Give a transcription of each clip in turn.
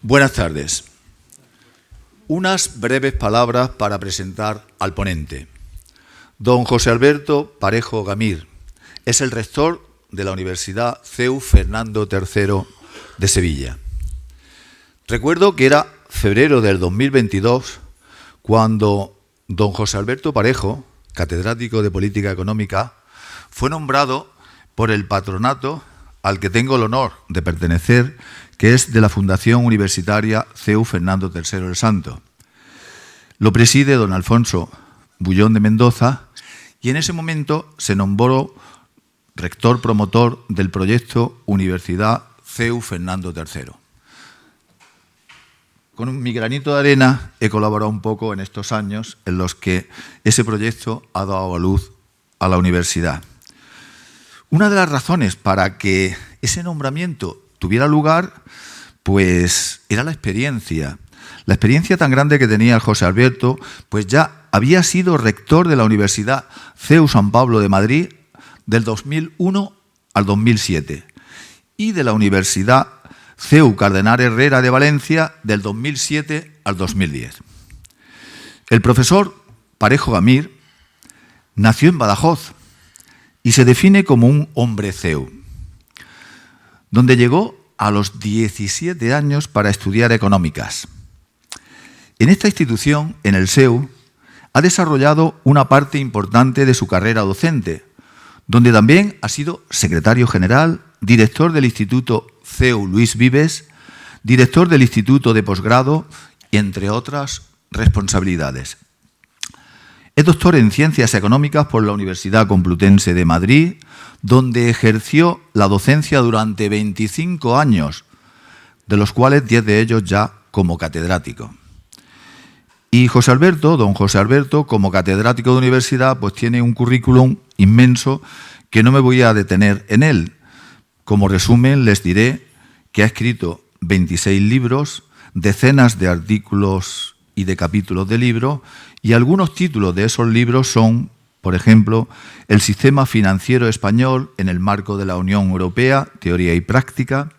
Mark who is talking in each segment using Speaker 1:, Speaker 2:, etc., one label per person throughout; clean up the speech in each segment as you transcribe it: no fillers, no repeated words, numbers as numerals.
Speaker 1: Buenas tardes. Unas breves palabras para presentar al ponente. Don José Alberto Parejo Gamir es el rector de la Universidad CEU Fernando III de Sevilla. Recuerdo que era febrero del 2022 cuando don José Alberto Parejo, catedrático de Política Económica, fue nombrado por el patronato al que tengo el honor de pertenecer, que es de la Fundación Universitaria CEU Fernando III el Santo. Lo preside don Alfonso Bullón de Mendoza y en ese momento se nombró rector promotor del proyecto Universidad CEU Fernando III. Con mi granito de arena he colaborado un poco en estos años en los que ese proyecto ha dado a luz a la universidad. Una de las razones para que ese nombramiento tuviera lugar, pues era la experiencia tan grande que tenía José Alberto, pues ya había sido rector de la Universidad CEU San Pablo de Madrid del 2001 al 2007 y de la Universidad CEU Cardenal Herrera de Valencia del 2007 al 2010. El profesor Parejo Gamir nació en Badajoz y se define como un hombre CEU, donde llegó a los 17 años para estudiar económicas. En esta institución, en el CEU, ha desarrollado una parte importante de su carrera docente, donde también ha sido secretario general, director del Instituto CEU Luis Vives, director del Instituto de Posgrado, entre otras responsabilidades. Es doctor en Ciencias Económicas por la Universidad Complutense de Madrid, donde ejerció la docencia durante 25 años, de los cuales 10 de ellos ya como catedrático. Y don José Alberto, como catedrático de universidad, pues tiene un currículum inmenso que no me voy a detener en él. Como resumen, les diré que ha escrito 26 libros, decenas de artículos y de capítulos de libros, y algunos títulos de esos libros son, por ejemplo, El sistema financiero español en el marco de la Unión Europea, teoría y práctica.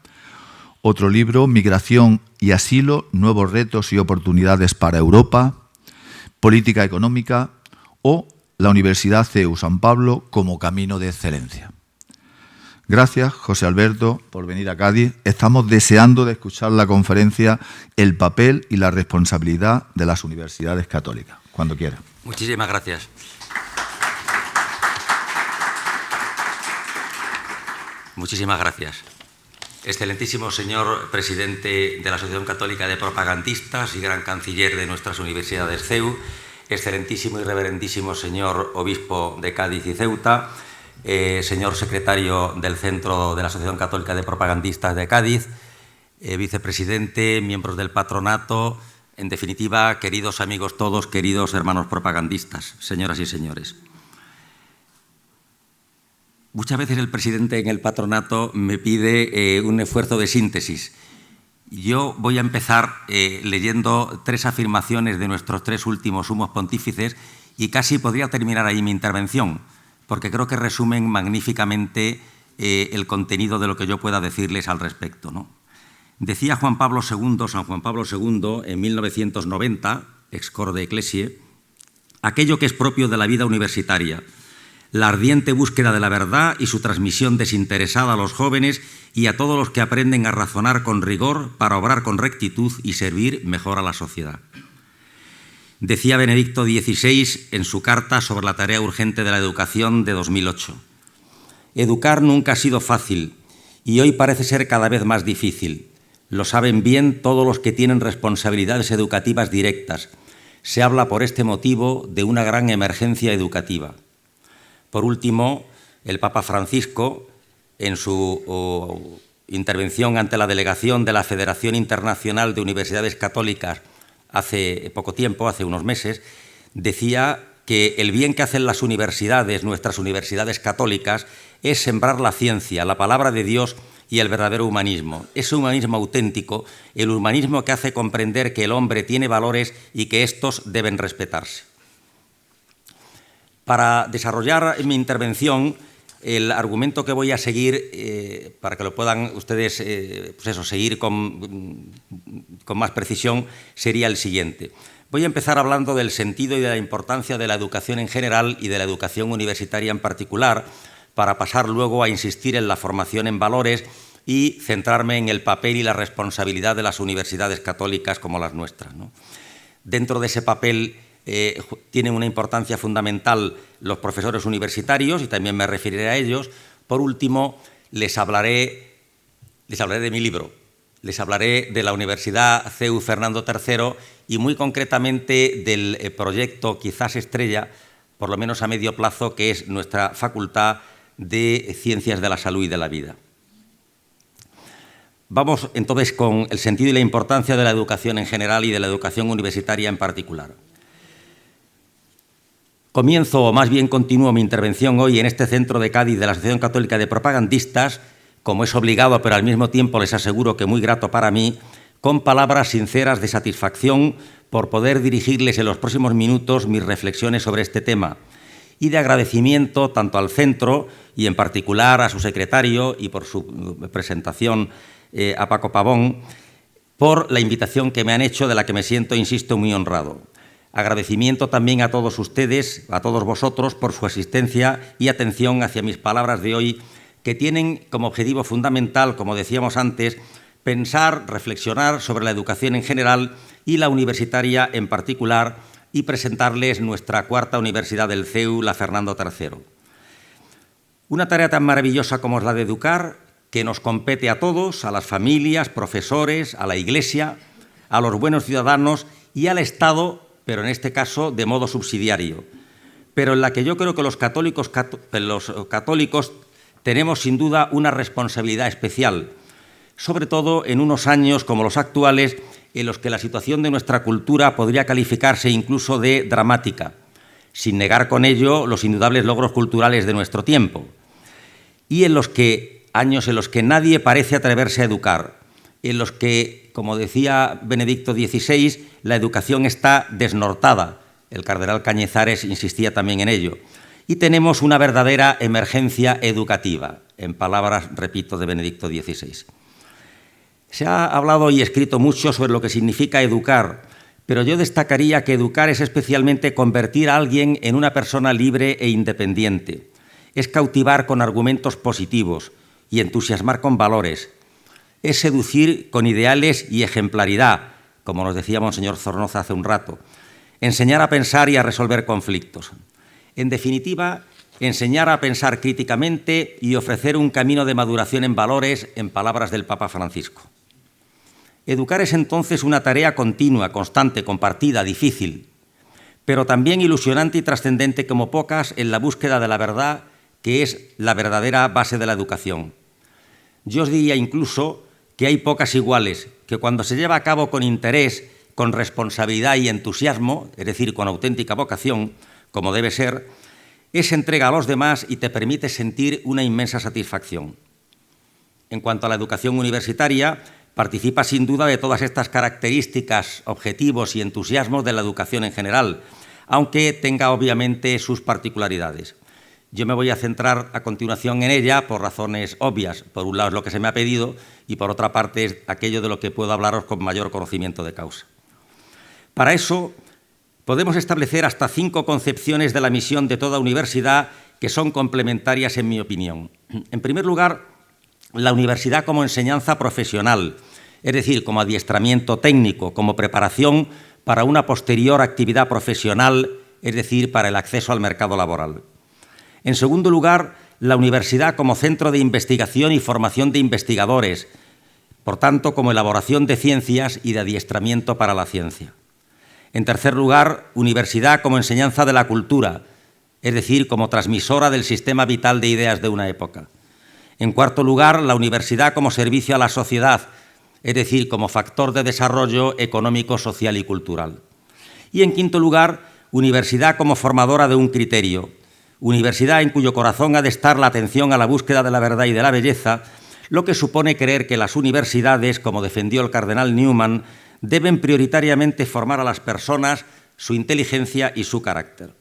Speaker 1: Otro libro, Migración y asilo, nuevos retos y oportunidades para Europa, Política económica o la Universidad CEU San Pablo como camino de excelencia. Gracias, José Alberto, por venir a Cádiz. Estamos deseando de escuchar la conferencia El papel y la responsabilidad de las universidades católicas. Cuando quiera.
Speaker 2: Muchísimas gracias. Muchísimas gracias. Excelentísimo señor presidente de la Asociación Católica de Propagandistas y gran canciller de nuestras universidades CEU, excelentísimo y reverendísimo señor obispo de Cádiz y Ceuta, señor secretario del Centro de la Asociación Católica de Propagandistas de Cádiz, vicepresidente, miembros del patronato, en definitiva, queridos amigos todos, queridos hermanos propagandistas, señoras y señores. Muchas veces el presidente en el patronato me pide un esfuerzo de síntesis. Yo voy a empezar leyendo 3 afirmaciones de nuestros 3 últimos sumos pontífices y casi podría terminar ahí mi intervención, porque creo que resumen magníficamente el contenido de lo que yo pueda decirles al respecto, ¿no? Decía San Juan Pablo II, en 1990, ex corde ecclesiae, aquello que es propio de la vida universitaria, la ardiente búsqueda de la verdad y su transmisión desinteresada a los jóvenes y a todos los que aprenden a razonar con rigor para obrar con rectitud y servir mejor a la sociedad. Decía Benedicto XVI en su carta sobre la tarea urgente de la educación de 2008. Educar nunca ha sido fácil y hoy parece ser cada vez más difícil. Lo saben bien todos los que tienen responsabilidades educativas directas. Se habla por este motivo de una gran emergencia educativa. Por último, el Papa Francisco, en su intervención ante la delegación de la Federación Internacional de Universidades Católicas hace poco tiempo, hace unos meses, decía que el bien que hacen las universidades, nuestras universidades católicas, es sembrar la ciencia, la palabra de Dios y el verdadero humanismo. Ese humanismo auténtico, el humanismo que hace comprender que el hombre tiene valores y que estos deben respetarse. Para desarrollar mi intervención el argumento que voy a seguir, para que lo puedan ustedes seguir con más precisión, sería el siguiente. Voy a empezar hablando del sentido y de la importancia de la educación en general y de la educación universitaria en particular, para pasar luego a insistir en la formación en valores y centrarme en el papel y la responsabilidad de las universidades católicas como las nuestras, ¿no? Dentro de ese papel tienen una importancia fundamental los profesores universitarios, y también me referiré a ellos. Por último, les hablaré de mi libro, les hablaré de la Universidad CEU Fernando III y muy concretamente del proyecto quizás estrella, por lo menos a medio plazo, que es nuestra Facultad de Ciencias de la Salud y de la Vida. Vamos entonces con el sentido y la importancia de la educación en general y de la educación universitaria en particular. Comienzo, o más bien continúo mi intervención hoy en este centro de Cádiz de la Asociación Católica de Propagandistas, como es obligado, pero al mismo tiempo les aseguro que muy grato para mí, con palabras sinceras de satisfacción por poder dirigirles en los próximos minutos mis reflexiones sobre este tema, y de agradecimiento tanto al centro y en particular a su secretario y por su presentación a Paco Pavón, por la invitación que me han hecho, de la que me siento, insisto, muy honrado. Agradecimiento también a todos ustedes, a todos vosotros, por su asistencia y atención hacia mis palabras de hoy, que tienen como objetivo fundamental, como decíamos antes, pensar, reflexionar sobre la educación en general y la universitaria en particular, y presentarles nuestra cuarta universidad del CEU, la Fernando III. Una tarea tan maravillosa como es la de educar, que nos compete a todos, a las familias, profesores, a la Iglesia, a los buenos ciudadanos y al Estado, pero en este caso de modo subsidiario, pero en la que yo creo que los católicos tenemos sin duda una responsabilidad especial, sobre todo en unos años como los actuales, en los que la situación de nuestra cultura podría calificarse incluso de dramática, sin negar con ello los indudables logros culturales de nuestro tiempo, y años en los que nadie parece atreverse a educar, en los que, como decía Benedicto XVI, la educación está desnortada. El cardenal Cañizares insistía también en ello. Y tenemos una verdadera emergencia educativa, en palabras, repito, de Benedicto XVI. Se ha hablado y escrito mucho sobre lo que significa educar, pero yo destacaría que educar es especialmente convertir a alguien en una persona libre e independiente. Es cautivar con argumentos positivos y entusiasmar con valores. Es seducir con ideales y ejemplaridad, como nos decía Monseñor Zornoza hace un rato. Enseñar a pensar y a resolver conflictos. En definitiva, enseñar a pensar críticamente y ofrecer un camino de maduración en valores, en palabras del Papa Francisco. Educar es entonces una tarea continua, constante, compartida, difícil, pero también ilusionante y trascendente como pocas en la búsqueda de la verdad, que es la verdadera base de la educación. Yo os diría incluso que hay pocas iguales, que cuando se lleva a cabo con interés, con responsabilidad y entusiasmo, es decir, con auténtica vocación, como debe ser, es entrega a los demás y te permite sentir una inmensa satisfacción. En cuanto a la educación universitaria, participa sin duda de todas estas características, objetivos y entusiasmos de la educación en general, aunque tenga obviamente sus particularidades. Yo me voy a centrar a continuación en ella por razones obvias. Por un lado es lo que se me ha pedido y por otra parte es aquello de lo que puedo hablaros con mayor conocimiento de causa. Para eso podemos establecer hasta 5 concepciones de la misión de toda universidad que son complementarias en mi opinión. En primer lugar, la universidad como enseñanza profesional, es decir, como adiestramiento técnico, como preparación para una posterior actividad profesional, es decir, para el acceso al mercado laboral. En segundo lugar, la universidad como centro de investigación y formación de investigadores, por tanto, como elaboración de ciencias y de adiestramiento para la ciencia. En tercer lugar, universidad como enseñanza de la cultura, es decir, como transmisora del sistema vital de ideas de una época. En cuarto lugar, la universidad como servicio a la sociedad, es decir, como factor de desarrollo económico, social y cultural. Y en quinto lugar, universidad como formadora de un criterio, universidad en cuyo corazón ha de estar la atención a la búsqueda de la verdad y de la belleza, lo que supone creer que las universidades, como defendió el cardenal Newman, deben prioritariamente formar a las personas, su inteligencia y su carácter.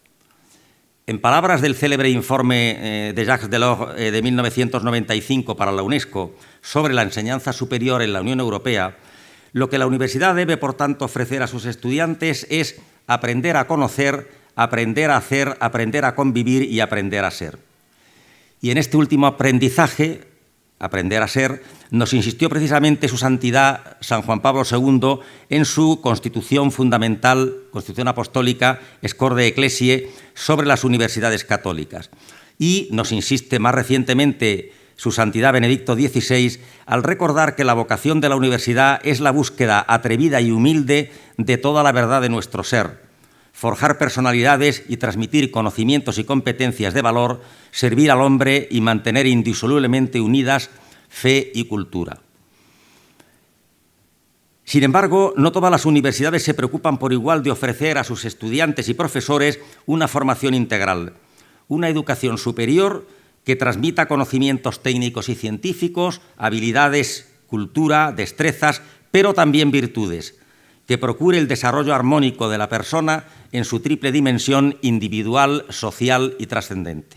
Speaker 2: En palabras del célebre informe de Jacques Delors de 1995 para la UNESCO sobre la enseñanza superior en la Unión Europea, lo que la universidad debe, por tanto, ofrecer a sus estudiantes es aprender a conocer, aprender a hacer, aprender a convivir y aprender a ser. Y en este último aprendizaje, aprender a ser, nos insistió precisamente su santidad San Juan Pablo II en su Constitución fundamental, Constitución Apostólica, Scor Ecclesiae, sobre las universidades católicas. Y nos insiste más recientemente su santidad Benedicto XVI al recordar que la vocación de la universidad es la búsqueda atrevida y humilde de toda la verdad de nuestro ser, forjar personalidades y transmitir conocimientos y competencias de valor, servir al hombre y mantener indisolublemente unidas fe y cultura. Sin embargo, no todas las universidades se preocupan por igual de ofrecer a sus estudiantes y profesores una formación integral, una educación superior que transmita conocimientos técnicos y científicos, habilidades, cultura, destrezas, pero también virtudes, que procure el desarrollo armónico de la persona en su triple dimensión individual, social y trascendente.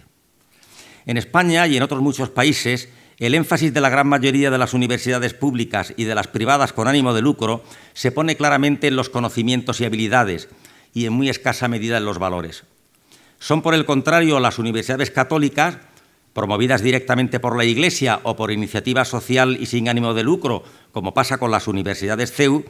Speaker 2: En España y en otros muchos países, el énfasis de la gran mayoría de las universidades públicas y de las privadas con ánimo de lucro se pone claramente en los conocimientos y habilidades y en muy escasa medida en los valores. Son, por el contrario, las universidades católicas, promovidas directamente por la Iglesia o por iniciativa social y sin ánimo de lucro, como pasa con las universidades CEU,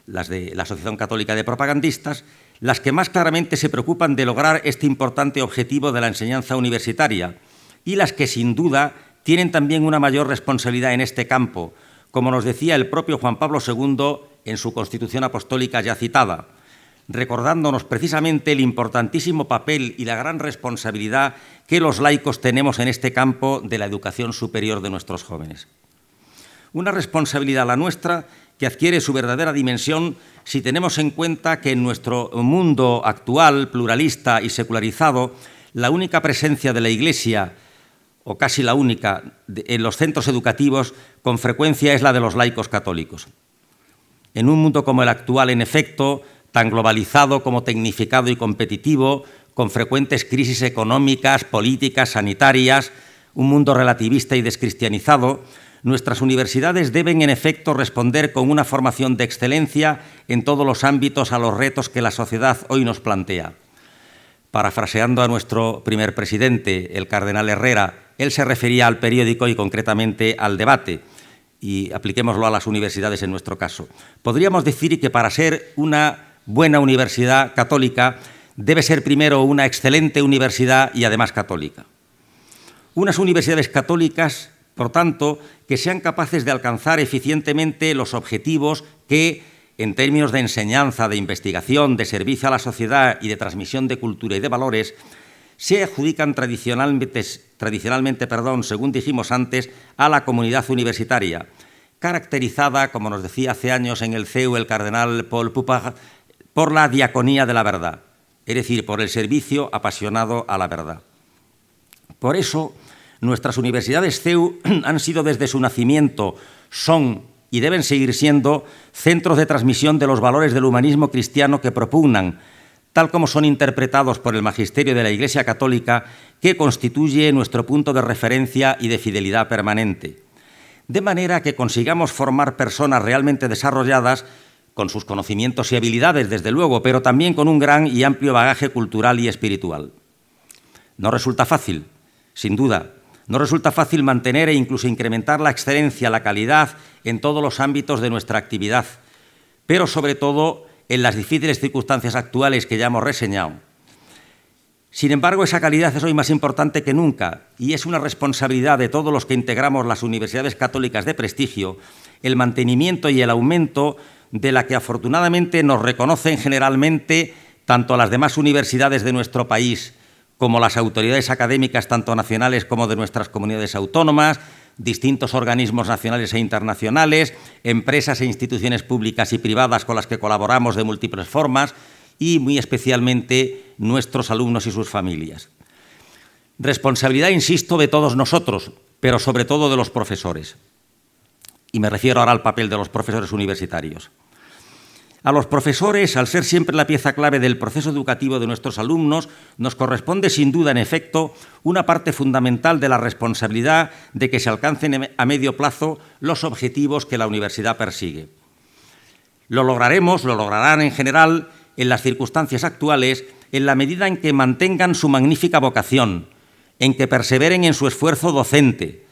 Speaker 2: las de la Asociación Católica de Propagandistas, las que más claramente se preocupan de lograr este importante objetivo de la enseñanza universitaria y las que, sin duda, tienen también una mayor responsabilidad en este campo, como nos decía el propio Juan Pablo II en su Constitución Apostólica ya citada, recordándonos precisamente el importantísimo papel y la gran responsabilidad que los laicos tenemos en este campo de la educación superior de nuestros jóvenes. Una responsabilidad la nuestra que adquiere su verdadera dimensión si tenemos en cuenta que en nuestro mundo actual, pluralista y secularizado, la única presencia de la Iglesia, o casi la única, en los centros educativos, con frecuencia es la de los laicos católicos. En un mundo como el actual, en efecto, tan globalizado como tecnificado y competitivo, con frecuentes crisis económicas, políticas, sanitarias, un mundo relativista y descristianizado, nuestras universidades deben, en efecto, responder con una formación de excelencia en todos los ámbitos a los retos que la sociedad hoy nos plantea. Parafraseando a nuestro primer presidente, el cardenal Herrera, él se refería al periódico y concretamente al debate, y apliquémoslo a las universidades en nuestro caso. Podríamos decir que para ser una buena universidad católica debe ser primero una excelente universidad y además católica. Unas universidades católicas, por tanto, que sean capaces de alcanzar eficientemente los objetivos que, en términos de enseñanza, de investigación, de servicio a la sociedad y de transmisión de cultura y de valores, se adjudican tradicionalmente, según dijimos antes, a la comunidad universitaria, caracterizada, como nos decía hace años en el CEU el cardenal Paul Poupart, por la diaconía de la verdad, es decir, por el servicio apasionado a la verdad. Por eso, nuestras universidades CEU han sido desde su nacimiento, son y deben seguir siendo centros de transmisión de los valores del humanismo cristiano que propugnan, tal como son interpretados por el magisterio de la Iglesia Católica, que constituye nuestro punto de referencia y de fidelidad permanente. De manera que consigamos formar personas realmente desarrolladas, con sus conocimientos y habilidades, desde luego, pero también con un gran y amplio bagaje cultural y espiritual. No resulta fácil, sin duda. No resulta fácil mantener e incluso incrementar la excelencia, la calidad en todos los ámbitos de nuestra actividad, pero sobre todo en las difíciles circunstancias actuales que ya hemos reseñado. Sin embargo, esa calidad es hoy más importante que nunca y es una responsabilidad de todos los que integramos las universidades católicas de prestigio el mantenimiento y el aumento de la que afortunadamente nos reconocen generalmente tanto las demás universidades de nuestro país como las autoridades académicas tanto nacionales como de nuestras comunidades autónomas, distintos organismos nacionales e internacionales, empresas e instituciones públicas y privadas con las que colaboramos de múltiples formas y, muy especialmente, nuestros alumnos y sus familias. Responsabilidad, insisto, de todos nosotros, pero sobre todo de los profesores. Y me refiero ahora al papel de los profesores universitarios. A los profesores, al ser siempre la pieza clave del proceso educativo de nuestros alumnos, nos corresponde sin duda, en efecto, una parte fundamental de la responsabilidad de que se alcancen a medio plazo los objetivos que la universidad persigue. Lo lograrán en general en las circunstancias actuales, en la medida en que mantengan su magnífica vocación, en que perseveren en su esfuerzo docente,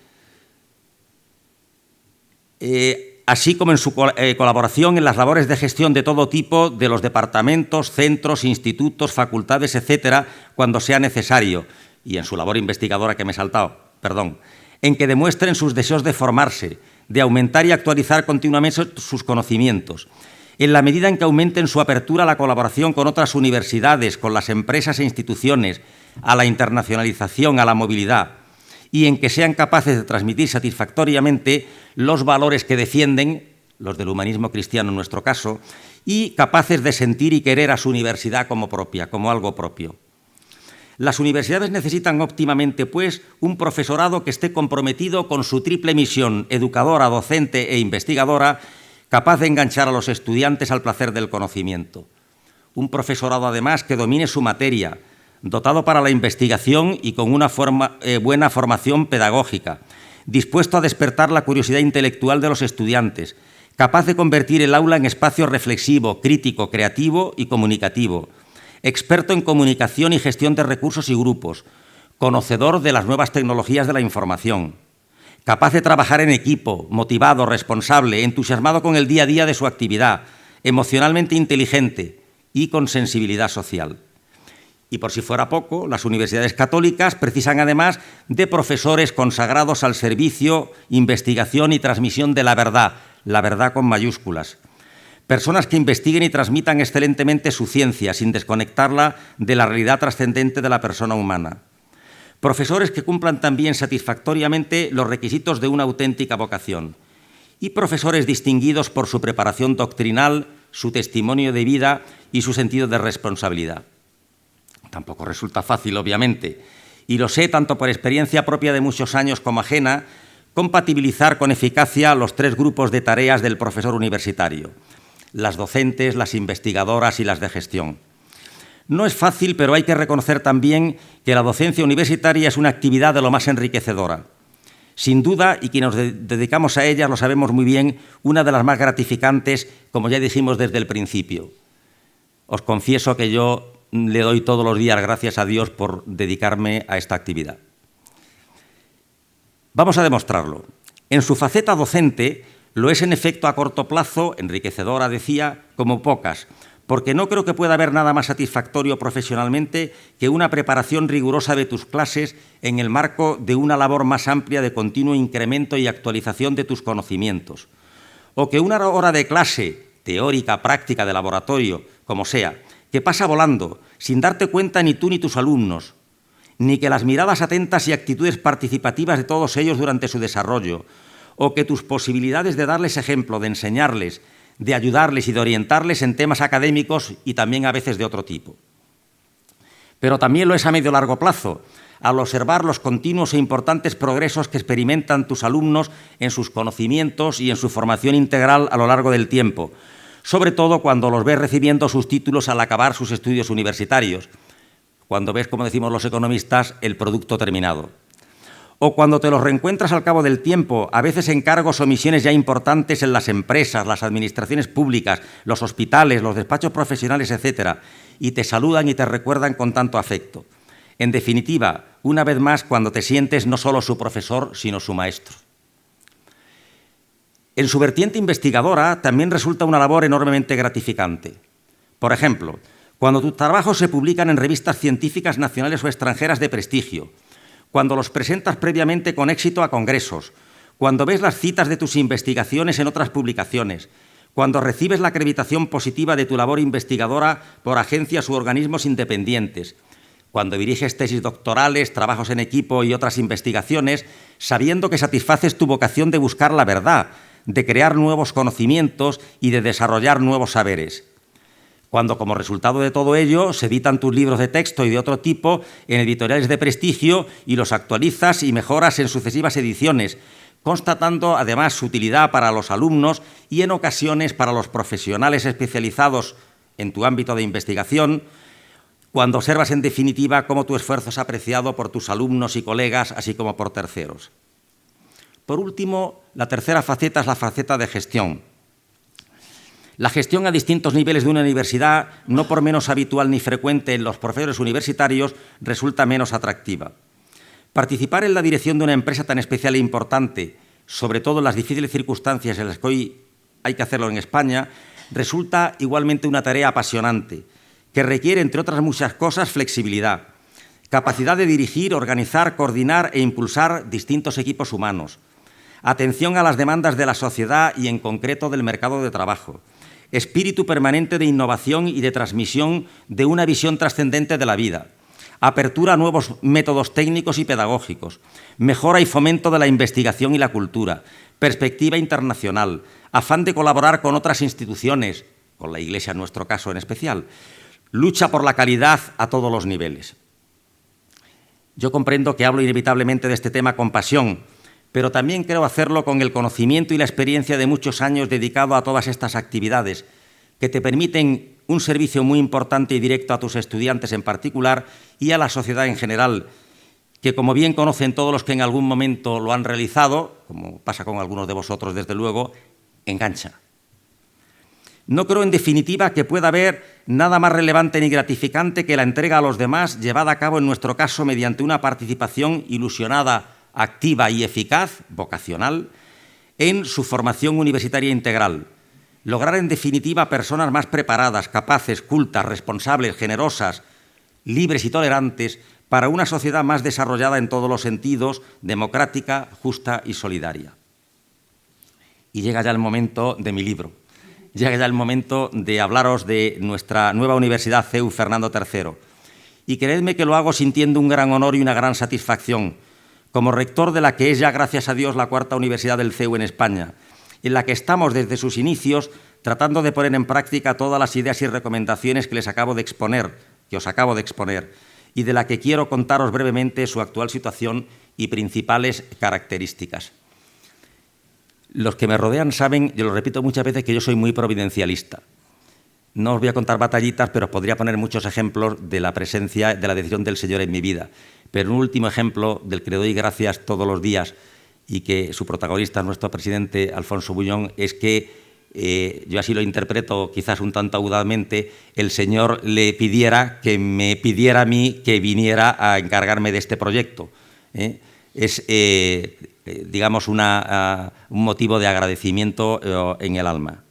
Speaker 2: así como en su colaboración en las labores de gestión de todo tipo de los departamentos, centros, institutos, facultades, etcétera, cuando sea necesario, y en su labor investigadora que me he saltado, en que demuestren sus deseos de formarse, de aumentar y actualizar continuamente sus conocimientos, en la medida en que aumenten su apertura a la colaboración con otras universidades, con las empresas e instituciones, a la internacionalización, a la movilidad, y en que sean capaces de transmitir satisfactoriamente los valores que defienden, los del humanismo cristiano en nuestro caso, y capaces de sentir y querer a su universidad como propia, como algo propio. Las universidades necesitan óptimamente, pues, un profesorado que esté comprometido con su triple misión educadora, docente e investigadora, capaz de enganchar a los estudiantes al placer del conocimiento. Un profesorado, además, que domine su materia, dotado para la investigación y con una buena formación pedagógica, dispuesto a despertar la curiosidad intelectual de los estudiantes, capaz de convertir el aula en espacio reflexivo, crítico, creativo y comunicativo, experto en comunicación y gestión de recursos y grupos, conocedor de las nuevas tecnologías de la información, capaz de trabajar en equipo, motivado, responsable, entusiasmado con el día a día de su actividad, emocionalmente inteligente y con sensibilidad social. Y por si fuera poco, las universidades católicas precisan además de profesores consagrados al servicio, investigación y transmisión de la verdad con mayúsculas. Personas que investiguen y transmitan excelentemente su ciencia, sin desconectarla de la realidad trascendente de la persona humana. Profesores que cumplan también satisfactoriamente los requisitos de una auténtica vocación. Y profesores distinguidos por su preparación doctrinal, su testimonio de vida y su sentido de responsabilidad. Tampoco resulta fácil, obviamente, y lo sé tanto por experiencia propia de muchos años como ajena, compatibilizar con eficacia los tres grupos de tareas del profesor universitario, las docentes, las investigadoras y las de gestión. No es fácil, pero hay que reconocer también que la docencia universitaria es una actividad de lo más enriquecedora. Sin duda, y quienes nos dedicamos a ella lo sabemos muy bien, una de las más gratificantes, como ya dijimos desde el principio. Os confieso que yo le doy todos los días gracias a Dios por dedicarme a esta actividad. Vamos a demostrarlo. En su faceta docente lo es en efecto a corto plazo, enriquecedora, decía, como pocas, porque no creo que pueda haber nada más satisfactorio profesionalmente que una preparación rigurosa de tus clases en el marco de una labor más amplia de continuo incremento y actualización de tus conocimientos, o que una hora de clase, teórica, práctica, de laboratorio, como sea, que pasa volando, sin darte cuenta ni tú ni tus alumnos, ni que las miradas atentas y actitudes participativas de todos ellos durante su desarrollo, o que tus posibilidades de darles ejemplo, de enseñarles, de ayudarles y de orientarles en temas académicos y también a veces de otro tipo. Pero también lo es a medio largo plazo, al observar los continuos e importantes progresos que experimentan tus alumnos en sus conocimientos y en su formación integral a lo largo del tiempo, sobre todo cuando los ves recibiendo sus títulos al acabar sus estudios universitarios, cuando ves, como decimos los economistas, el producto terminado. O cuando te los reencuentras al cabo del tiempo, a veces en cargos o misiones ya importantes en las empresas, las administraciones públicas, los hospitales, los despachos profesionales, etcétera, y te saludan y te recuerdan con tanto afecto. En definitiva, una vez más, cuando te sientes no solo su profesor, sino su maestro. En su vertiente investigadora también resulta una labor enormemente gratificante. Por ejemplo, cuando tus trabajos se publican en revistas científicas nacionales o extranjeras de prestigio, cuando los presentas previamente con éxito a congresos, cuando ves las citas de tus investigaciones en otras publicaciones, cuando recibes la acreditación positiva de tu labor investigadora por agencias u organismos independientes, cuando diriges tesis doctorales, trabajos en equipo y otras investigaciones, sabiendo que satisfaces tu vocación de buscar la verdad, de crear nuevos conocimientos y de desarrollar nuevos saberes. Cuando, como resultado de todo ello, se editan tus libros de texto y de otro tipo en editoriales de prestigio y los actualizas y mejoras en sucesivas ediciones, constatando además su utilidad para los alumnos y en ocasiones para los profesionales especializados en tu ámbito de investigación, cuando observas en definitiva cómo tu esfuerzo es apreciado por tus alumnos y colegas, así como por terceros. Por último, la tercera faceta es la faceta de gestión. La gestión a distintos niveles de una universidad, no por menos habitual ni frecuente en los profesores universitarios, resulta menos atractiva. Participar en la dirección de una empresa tan especial e importante, sobre todo en las difíciles circunstancias en las que hoy hay que hacerlo en España, resulta igualmente una tarea apasionante, que requiere, entre otras muchas cosas, flexibilidad, capacidad de dirigir, organizar, coordinar e impulsar distintos equipos humanos, atención a las demandas de la sociedad y, en concreto, del mercado de trabajo, espíritu permanente de innovación y de transmisión de una visión trascendente de la vida, apertura a nuevos métodos técnicos y pedagógicos, mejora y fomento de la investigación y la cultura, perspectiva internacional, afán de colaborar con otras instituciones, con la Iglesia en nuestro caso en especial, lucha por la calidad a todos los niveles. Yo comprendo que hablo inevitablemente de este tema con pasión, pero también creo hacerlo con el conocimiento y la experiencia de muchos años dedicado a todas estas actividades, que te permiten un servicio muy importante y directo a tus estudiantes en particular y a la sociedad en general, que, como bien conocen todos los que en algún momento lo han realizado, como pasa con algunos de vosotros desde luego, engancha. No creo, en definitiva, que pueda haber nada más relevante ni gratificante que la entrega a los demás, llevada a cabo en nuestro caso mediante una participación ilusionada, activa y eficaz, vocacional, en su formación universitaria integral. Lograr, en definitiva, personas más preparadas, capaces, cultas, responsables, generosas, libres y tolerantes para una sociedad más desarrollada en todos los sentidos, democrática, justa y solidaria. Y llega ya el momento de mi libro. Llega ya el momento de hablaros de nuestra nueva Universidad CEU Fernando III. Y creedme que lo hago sintiendo un gran honor y una gran satisfacción, como rector de la que es ya, gracias a Dios, la cuarta universidad del CEU en España, en la que estamos desde sus inicios tratando de poner en práctica todas las ideas y recomendaciones que os acabo de exponer, y de la que quiero contaros brevemente su actual situación y principales características. Los que me rodean saben, yo lo repito muchas veces, que yo soy muy providencialista. No os voy a contar batallitas, pero os podría poner muchos ejemplos de la presencia, de la decisión del Señor en mi vida. Pero un último ejemplo del que le doy gracias todos los días y que su protagonista, nuestro presidente Alfonso Buñón, es que, yo así lo interpreto quizás un tanto audazmente, el Señor le pidiera que me pidiera a mí que viniera a encargarme de este proyecto. Es, digamos, un motivo de agradecimiento en el alma.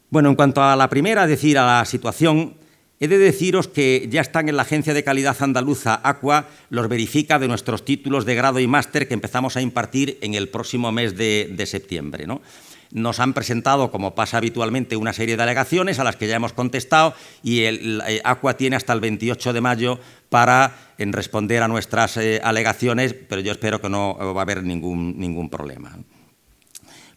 Speaker 2: Bueno, en cuanto a la primera, es decir, a la situación, he de deciros que ya están en la Agencia de Calidad Andaluza, ACUA, los verifica de nuestros títulos de grado y máster que empezamos a impartir en el próximo mes de septiembre, ¿no? Nos han presentado, como pasa habitualmente, una serie de alegaciones a las que ya hemos contestado y el ACUA tiene hasta el 28 de mayo para responder a nuestras alegaciones, pero yo espero que no va a haber ningún problema.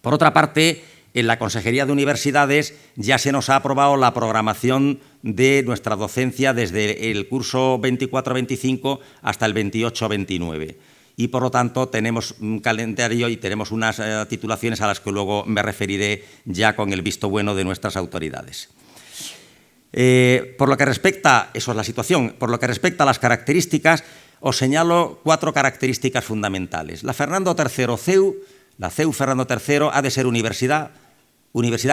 Speaker 2: Por otra parte, en la Consejería de Universidades ya se nos ha aprobado la programación de nuestra docencia desde el curso 24-25 hasta el 28-29. Y, por lo tanto, tenemos un calendario y tenemos unas titulaciones a las que luego me referiré ya con el visto bueno de nuestras autoridades. Por lo que respecta, eso es la situación, por lo que respecta a las características, os señalo 4 características fundamentales. La Fernando III CEU, la CEU Fernando III, ha de ser universidad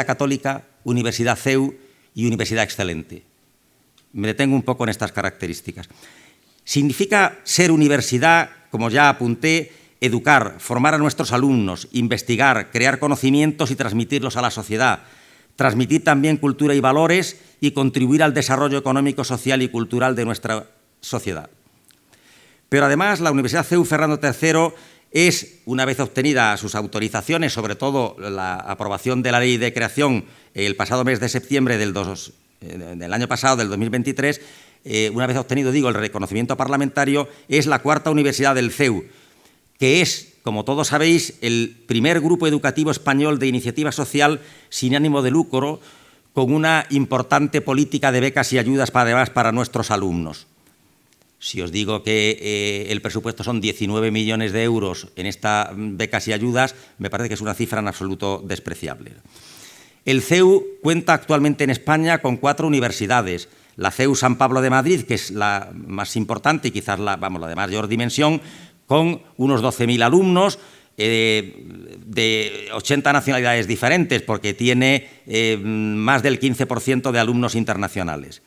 Speaker 2: católica, universidad CEU y universidad excelente. Me detengo un poco en estas características. Significa ser universidad, como ya apunté, educar, formar a nuestros alumnos, investigar, crear conocimientos y transmitirlos a la sociedad, transmitir también cultura y valores y contribuir al desarrollo económico, social y cultural de nuestra sociedad. Pero además la Universidad CEU Fernando III es, una vez obtenida sus autorizaciones, sobre todo la aprobación de la ley de creación el pasado mes de septiembre del año pasado, del 2023, una vez obtenido, el reconocimiento parlamentario, es la cuarta universidad del CEU, que es, como todos sabéis, el primer grupo educativo español de iniciativa social sin ánimo de lucro, con una importante política de becas y ayudas además para nuestros alumnos. Si os digo que el presupuesto son 19 millones de euros en estas becas y ayudas, me parece que es una cifra en absoluto despreciable. El CEU cuenta actualmente en España con 4 universidades. La CEU San Pablo de Madrid, que es la más importante y quizás la de mayor dimensión, con unos 12.000 alumnos, de 80 nacionalidades diferentes, porque tiene más del 15% de alumnos internacionales.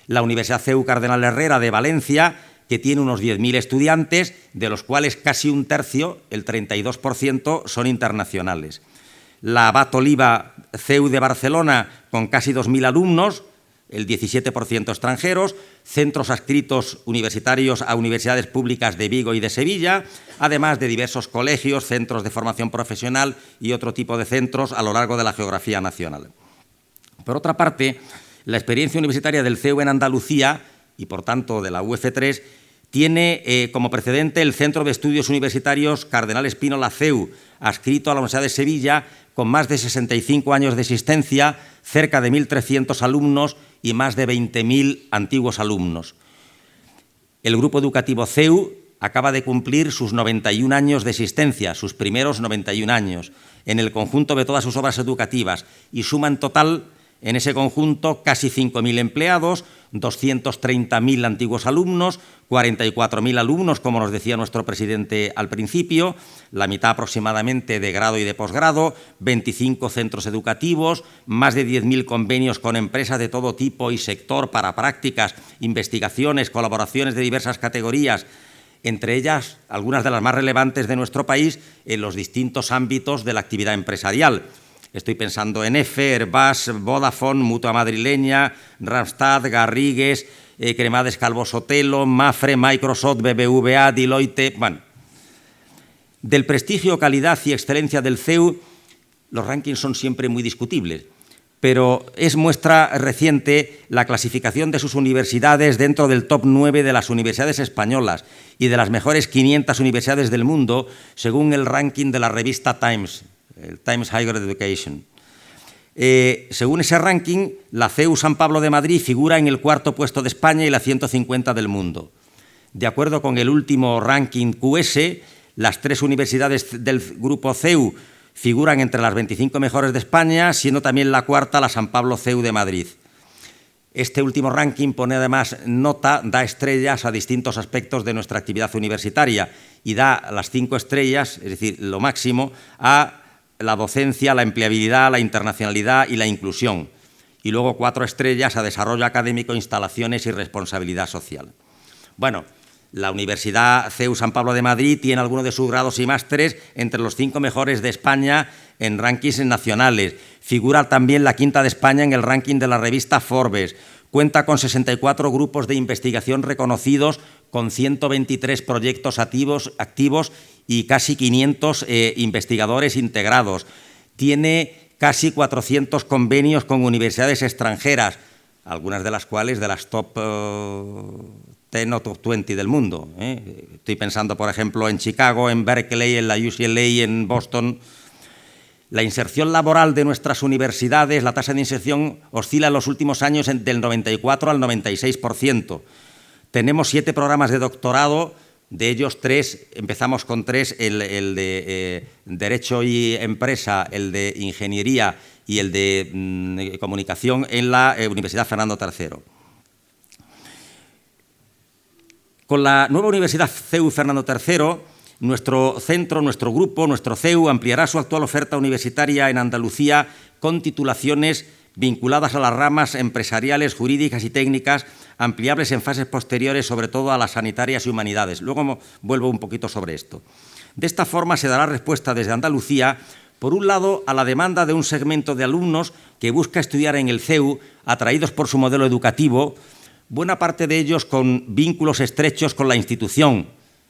Speaker 2: La Universidad CEU Cardenal Herrera de Valencia, que tiene unos 10.000 estudiantes, de los cuales casi un tercio, el 32%, son internacionales. La Abat Oliva CEU de Barcelona, con casi 2.000 alumnos, el 17% extranjeros, centros adscritos universitarios a universidades públicas de Vigo y de Sevilla, además de diversos colegios, centros de formación profesional y otro tipo de centros a lo largo de la geografía nacional. Por otra parte, la experiencia universitaria del CEU en Andalucía, y por tanto de la UF3, tiene como precedente el Centro de Estudios Universitarios Cardenal Espínola CEU, adscrito a la Universidad de Sevilla, con más de 65 años de existencia, cerca de 1.300 alumnos y más de 20.000 antiguos alumnos. El grupo educativo CEU acaba de cumplir sus 91 años de existencia, sus primeros 91 años, en el conjunto de todas sus obras educativas, y suma en total en ese conjunto casi 5.000 empleados, 230.000 antiguos alumnos, 44.000 alumnos, como nos decía nuestro presidente al principio, la mitad aproximadamente de grado y de posgrado, 25 centros educativos, más de 10.000 convenios con empresas de todo tipo y sector para prácticas, investigaciones, colaboraciones de diversas categorías, entre ellas algunas de las más relevantes de nuestro país en los distintos ámbitos de la actividad empresarial. Estoy pensando en EFE, Airbus, Vodafone, Mutua Madrileña, Randstad, Garrigues, Cremades Calvo Sotelo, Mafre, Microsoft, BBVA, Deloitte. Bueno, del prestigio, calidad y excelencia del CEU, los rankings son siempre muy discutibles, pero es muestra reciente la clasificación de sus universidades dentro del top 9 de las universidades españolas y de las mejores 500 universidades del mundo, según el ranking de la revista Times, el Times Higher Education. Según ese ranking, la CEU San Pablo de Madrid figura en el 4º puesto de España y la 150 del mundo. De acuerdo con el último ranking QS, las 3 universidades del grupo CEU figuran entre las 25 mejores de España, siendo también la 4ª la San Pablo CEU de Madrid. Este último ranking pone además nota, da estrellas a distintos aspectos de nuestra actividad universitaria y da las 5 estrellas, es decir, lo máximo, a la docencia, la empleabilidad, la internacionalidad y la inclusión. Y luego 4 estrellas a desarrollo académico, instalaciones y responsabilidad social. Bueno, la Universidad CEU San Pablo de Madrid tiene algunos de sus grados y másteres entre los 5 mejores de España en rankings nacionales. Figura también la 5ª de España en el ranking de la revista Forbes. Cuenta con 64 grupos de investigación reconocidos, con 123 proyectos activos y casi 500 investigadores integrados. Tiene casi 400 convenios con universidades extranjeras, algunas de las cuales de las top 10 o top 20 del mundo. Estoy pensando, por ejemplo, en Chicago, en Berkeley, en la UCLA, en Boston. La inserción laboral de nuestras universidades, la tasa de inserción oscila en los últimos años del 94 al 96%. Tenemos 7 programas de doctorado, de ellos 3, empezamos con 3, el de Derecho y Empresa, el de Ingeniería y el de Comunicación en la Universidad Fernando III. Con la nueva Universidad CEU Fernando III, nuestro centro, nuestro grupo, nuestro CEU ampliará su actual oferta universitaria en Andalucía con titulaciones vinculadas a las ramas empresariales, jurídicas y técnicas, ampliables en fases posteriores, sobre todo a las sanitarias y humanidades. Luego vuelvo un poquito sobre esto. De esta forma se dará respuesta desde Andalucía, por un lado, a la demanda de un segmento de alumnos que busca estudiar en el CEU, atraídos por su modelo educativo, buena parte de ellos con vínculos estrechos con la institución.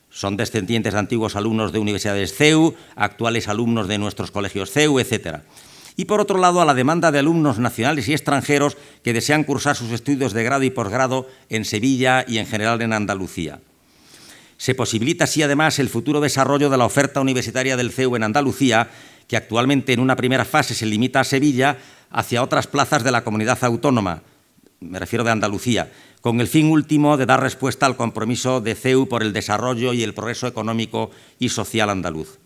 Speaker 2: Son descendientes de antiguos alumnos de universidades CEU, actuales alumnos de nuestros colegios CEU, etc. Y, por otro lado, a la demanda de alumnos nacionales y extranjeros que desean cursar sus estudios de grado y posgrado en Sevilla y, en general, en Andalucía. Se posibilita así, además, el futuro desarrollo de la oferta universitaria del CEU en Andalucía, que actualmente en una primera fase se limita a Sevilla, hacia otras plazas de la comunidad autónoma, me refiero de Andalucía, con el fin último de dar respuesta al compromiso de CEU por el desarrollo y el progreso económico y social andaluz.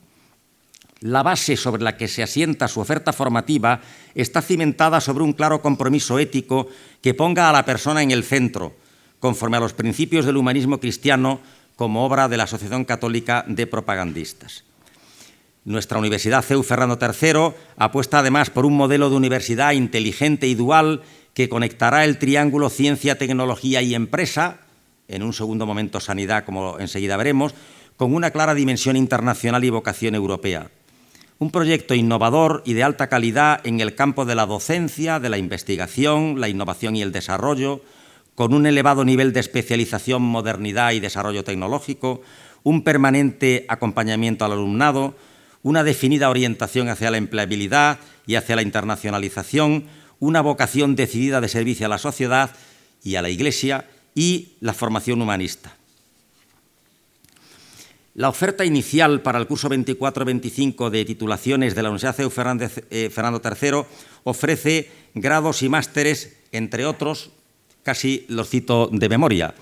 Speaker 2: La base sobre la que se asienta su oferta formativa está cimentada sobre un claro compromiso ético que ponga a la persona en el centro, conforme a los principios del humanismo cristiano, como obra de la Asociación Católica de Propagandistas. Nuestra Universidad CEU Fernando III apuesta además por un modelo de universidad inteligente y dual que conectará el triángulo ciencia, tecnología y empresa, en un segundo momento sanidad, como enseguida veremos, con una clara dimensión internacional y vocación europea. Un proyecto innovador y de alta calidad en el campo de la docencia, de la investigación, la innovación y el desarrollo, con un elevado nivel de especialización, modernidad y desarrollo tecnológico, un permanente acompañamiento al alumnado, una definida orientación hacia la empleabilidad y hacia la internacionalización, una vocación decidida de servicio a la sociedad y a la Iglesia y la formación humanista. La oferta inicial para el curso 24-25 de titulaciones de la Universidad CEU Fernando III ofrece grados y másteres, entre otros, casi los cito de memoria: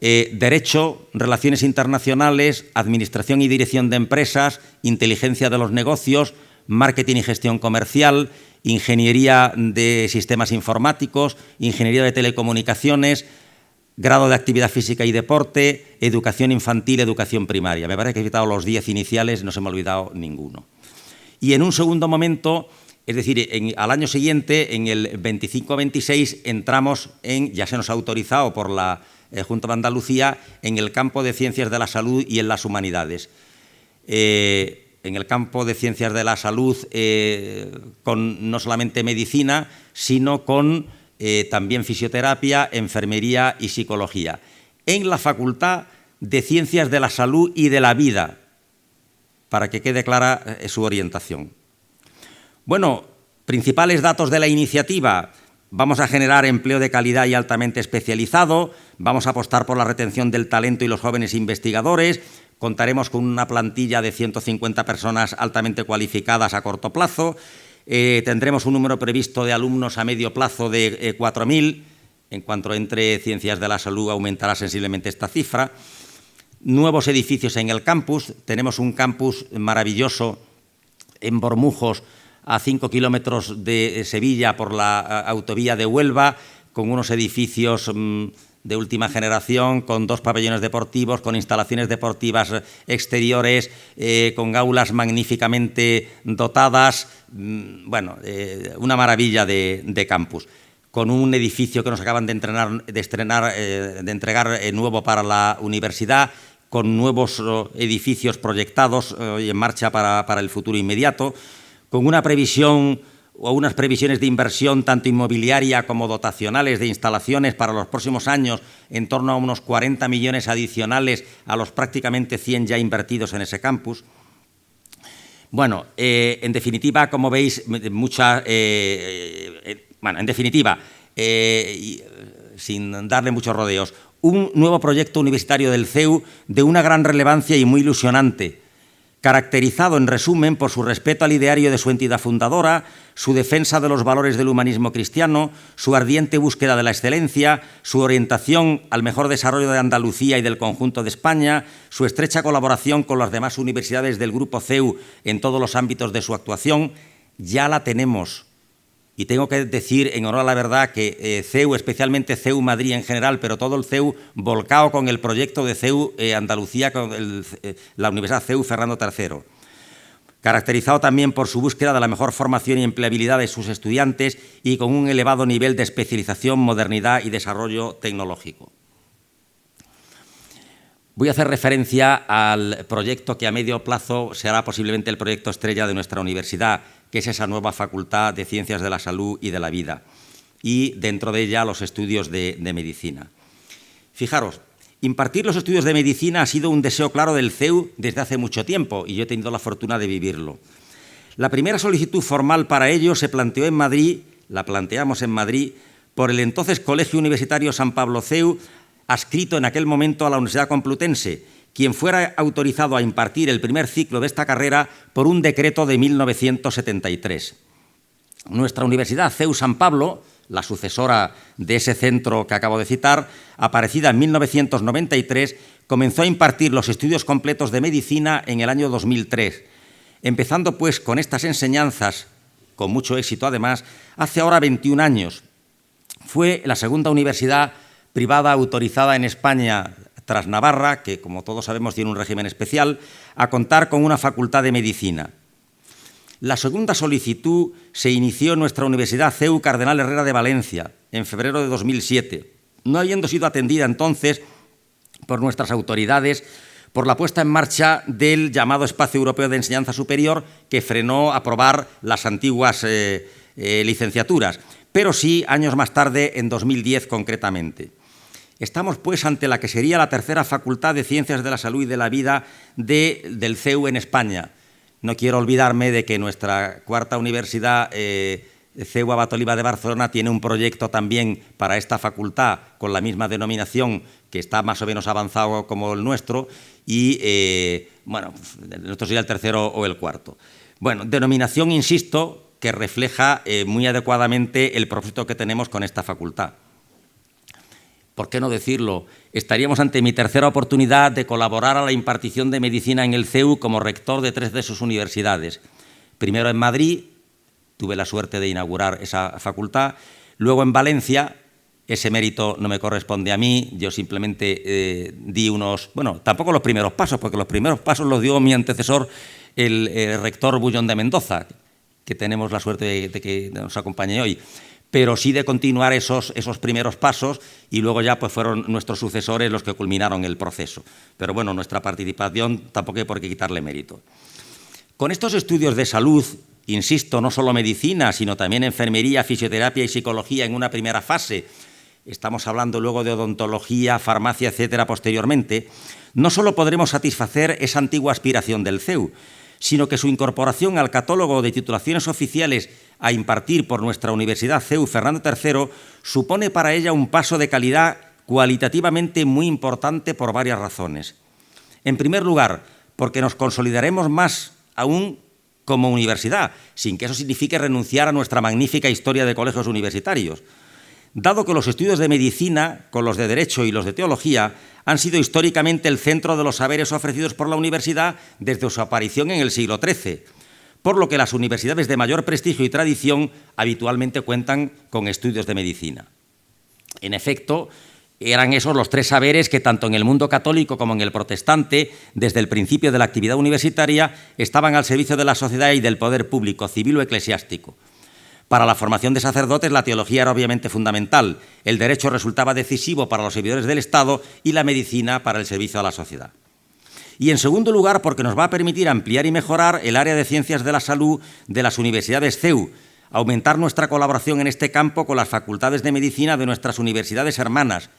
Speaker 2: Derecho, Relaciones Internacionales, Administración y Dirección de Empresas, Inteligencia de los Negocios, Marketing y Gestión Comercial, Ingeniería de Sistemas Informáticos, Ingeniería de Telecomunicaciones, Grado de Actividad Física y Deporte, Educación Infantil, Educación Primaria. Me parece que he quitado los 10 iniciales, no se me ha olvidado ninguno. Y en un segundo momento, es decir, al año siguiente, en el 25-26, entramos en, ya se nos ha autorizado por la Junta de Andalucía, en el campo de Ciencias de la Salud y en las Humanidades. En el campo de Ciencias de la Salud, con no solamente medicina, sino con también fisioterapia, enfermería y psicología. En la Facultad de Ciencias de la Salud y de la Vida, para que quede clara su orientación. Bueno, principales datos de la iniciativa: vamos a generar empleo de calidad y altamente especializado, vamos a apostar por la retención del talento y los jóvenes investigadores, contaremos con una plantilla de 150 personas altamente cualificadas a corto plazo, tendremos un número previsto de alumnos a medio plazo de 4.000, en cuanto entre Ciencias de la Salud aumentará sensiblemente esta cifra. Nuevos edificios en el campus, tenemos un campus maravilloso en Bormujos, a 5 kilómetros de Sevilla por la autovía de Huelva, con unos edificios de última generación, con 2 pabellones deportivos, con instalaciones deportivas exteriores, con aulas magníficamente dotadas, una maravilla de campus, con un edificio que nos acaban de entregar nuevo para la universidad, con nuevos edificios proyectados y en marcha para el futuro inmediato, con una previsión o unas previsiones de inversión tanto inmobiliaria como dotacionales de instalaciones para los próximos años en torno a unos 40 millones adicionales a los prácticamente 100 ya invertidos en ese campus. Bueno, en definitiva, como veis, sin darle muchos rodeos, un nuevo proyecto universitario del CEU de una gran relevancia y muy ilusionante, caracterizado, en resumen, por su respeto al ideario de su entidad fundadora, su defensa de los valores del humanismo cristiano, su ardiente búsqueda de la excelencia, su orientación al mejor desarrollo de Andalucía y del conjunto de España, su estrecha colaboración con las demás universidades del Grupo CEU en todos los ámbitos de su actuación. Ya la tenemos. Y tengo que decir, en honor a la verdad, que CEU, especialmente CEU Madrid en general, pero todo el CEU volcado con el proyecto de CEU Andalucía, con la Universidad CEU Fernando III. Caracterizado también por su búsqueda de la mejor formación y empleabilidad de sus estudiantes y con un elevado nivel de especialización, modernidad y desarrollo tecnológico. Voy a hacer referencia al proyecto que a medio plazo será posiblemente el proyecto estrella de nuestra universidad, que es esa nueva Facultad de Ciencias de la Salud y de la Vida, y dentro de ella los estudios de medicina. Fijaros, impartir los estudios de medicina ha sido un deseo claro del CEU desde hace mucho tiempo, y yo he tenido la fortuna de vivirlo. La primera solicitud formal para ello se planteó en Madrid, la planteamos en Madrid, por el entonces Colegio Universitario San Pablo CEU, adscrito en aquel momento a la Universidad Complutense, quien fuera autorizado a impartir el primer ciclo de esta carrera por un decreto de 1973. Nuestra Universidad CEU San Pablo, la sucesora de ese centro que acabo de citar, aparecida en 1993, comenzó a impartir los estudios completos de medicina en el año 2003, empezando pues con estas enseñanzas, con mucho éxito además, hace ahora 21 años. Fue la segunda universidad privada autorizada en España, tras Navarra, que como todos sabemos tiene un régimen especial, a contar con una facultad de medicina. La segunda solicitud se inició en nuestra Universidad CEU Cardenal Herrera de Valencia, en febrero de 2007, no habiendo sido atendida entonces por nuestras autoridades por la puesta en marcha del llamado Espacio Europeo de Enseñanza Superior, que frenó aprobar las antiguas licenciaturas, pero sí años más tarde, en 2010 concretamente. Estamos, pues, ante la que sería la tercera Facultad de Ciencias de la Salud y de la Vida del CEU en España. No quiero olvidarme de que nuestra cuarta universidad, CEU Abat Oliba de Barcelona, tiene un proyecto también para esta facultad con la misma denominación, que está más o menos avanzado como el nuestro, y, bueno, el nuestro sería el tercero o el cuarto. Bueno, denominación, insisto, que refleja muy adecuadamente el propósito que tenemos con esta facultad. ¿Por qué no decirlo? Estaríamos ante mi tercera oportunidad de colaborar a la impartición de medicina en el CEU como rector de 3 de sus universidades. Primero en Madrid, tuve la suerte de inaugurar esa facultad. Luego en Valencia, ese mérito no me corresponde a mí, yo simplemente di unos... Bueno, tampoco los primeros pasos, porque los primeros pasos los dio mi antecesor, el rector Bullón de Mendoza, que tenemos la suerte de que nos acompañe hoy, pero sí de continuar esos primeros pasos, y luego ya pues fueron nuestros sucesores los que culminaron el proceso. Pero bueno, nuestra participación tampoco hay por qué quitarle mérito. Con estos estudios de salud, insisto, no solo medicina, sino también enfermería, fisioterapia y psicología en una primera fase, estamos hablando luego de odontología, farmacia, etcétera, posteriormente, no solo podremos satisfacer esa antigua aspiración del CEU, sino que su incorporación al catálogo de titulaciones oficiales a impartir por nuestra Universidad CEU Fernando III supone para ella un paso de calidad cualitativamente muy importante por varias razones. En primer lugar, porque nos consolidaremos más aún como universidad, sin que eso signifique renunciar a nuestra magnífica historia de colegios universitarios. Dado que los estudios de medicina, con los de Derecho y los de Teología, han sido históricamente el centro de los saberes ofrecidos por la universidad desde su aparición en el siglo XIII, por lo que las universidades de mayor prestigio y tradición habitualmente cuentan con estudios de medicina. En efecto, eran esos los 3 saberes que tanto en el mundo católico como en el protestante, desde el principio de la actividad universitaria, estaban al servicio de la sociedad y del poder público, civil o eclesiástico. Para la formación de sacerdotes, la teología era obviamente fundamental, el derecho resultaba decisivo para los servidores del Estado y la medicina para el servicio a la sociedad. Y en segundo lugar, porque nos va a permitir ampliar y mejorar el área de ciencias de la salud de las universidades CEU, aumentar nuestra colaboración en este campo con las facultades de medicina de nuestras universidades hermanas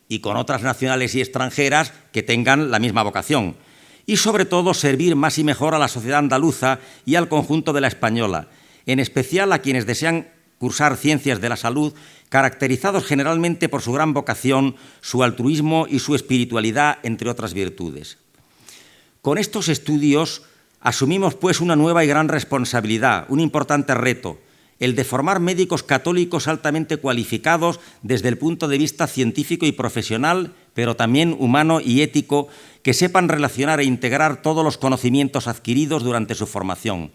Speaker 2: y con otras nacionales y extranjeras que tengan la misma vocación. Y sobre todo, servir más y mejor a la sociedad andaluza y al conjunto de la española, en especial a quienes desean cursar ciencias de la salud, caracterizados generalmente por su gran vocación, su altruismo y su espiritualidad, entre otras virtudes. Con estos estudios asumimos, pues, una nueva y gran responsabilidad, un importante reto, el de formar médicos católicos altamente cualificados desde el punto de vista científico y profesional, pero también humano y ético, que sepan relacionar e integrar todos los conocimientos adquiridos durante su formación.